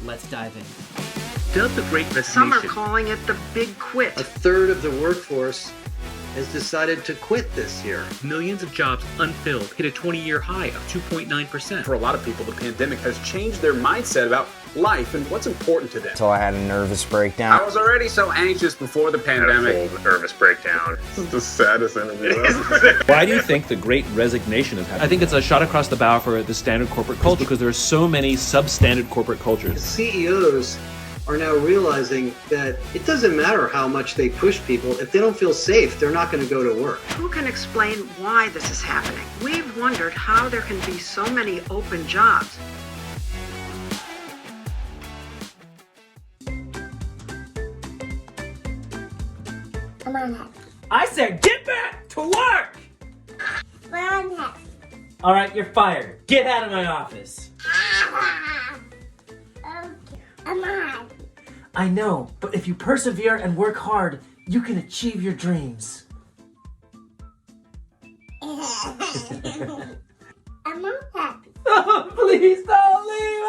Let's dive in. Dubbed the Great Resignation. Some are calling it the Big Quit. A third of the workforce has decided to quit this year. Millions of jobs unfilled hit a 20-year high of 2.9%. For a lot of people, the pandemic has changed their mindset about life and what's important to them. So I had a nervous breakdown. I was already so anxious before the pandemic. Full nervous breakdown. This is the saddest interview ever. Why do you think the Great Resignation is happening? I think it's a shot across the bow for the standard corporate culture because there are so many substandard corporate cultures. CEOs are now realizing that it doesn't matter how much they push people. If they don't feel safe, they're not going to go to work. Who can explain why this is happening? We've wondered how there can be so many open jobs. Come on, Heck. I said get back to work! Come on, Heck. All right, you're fired. Get out of my office. Okay. Come on. I know, but if you persevere and work hard, you can achieve your dreams. I'm not happy. Please don't leave!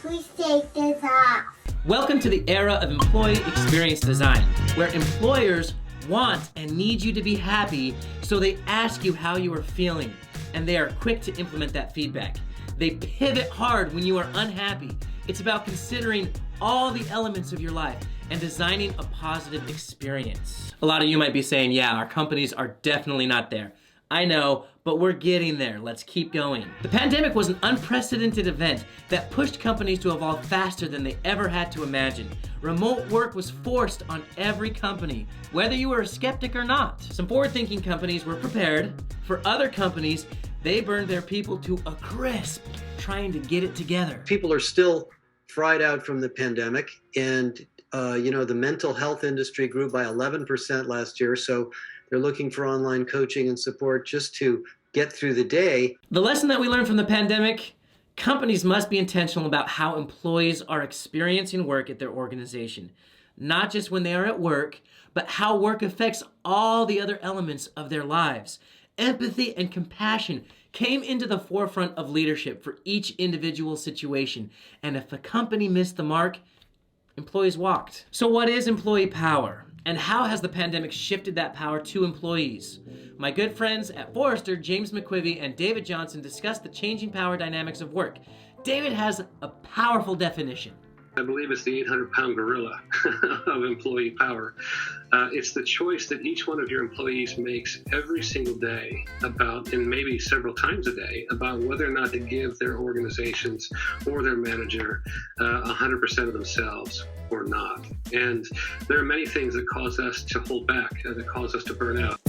Please take this off. Welcome to the era of employee experience design, where employers want and need you to be happy, so they ask you how you are feeling, and they are quick to implement that feedback. They pivot hard when you are unhappy. It's about considering all the elements of your life and designing a positive experience. A lot of you might be saying, yeah, our companies are definitely not there. I know, but we're getting there. Let's keep going. The pandemic was an unprecedented event that pushed companies to evolve faster than they ever had to imagine. Remote work was forced on every company, whether you were a skeptic or not. Some forward-thinking companies were prepared. For other companies, they burned their people to a crisp, trying to get it together. People are still fried out from the pandemic, and the mental health industry grew by 11% last year, so they're looking for online coaching and support just to get through the day. The lesson that we learned from the pandemic: companies must be intentional about how employees are experiencing work at their organization. Not just when they are at work, but how work affects all the other elements of their lives. Empathy and compassion came into the forefront of leadership for each individual situation. And if a company missed the mark, employees walked. So what is employee power? And how has the pandemic shifted that power to employees? My good friends at Forrester, James McQuivey and David Johnson, discuss the changing power dynamics of work. David has a powerful definition. I believe it's the 800-pound gorilla of employee power. It's the choice that each one of your employees makes every single day about, and maybe several times a day, about whether or not to give their organizations or their manager 100% of themselves or not. And there are many things that cause us to hold back, that cause us to burn out.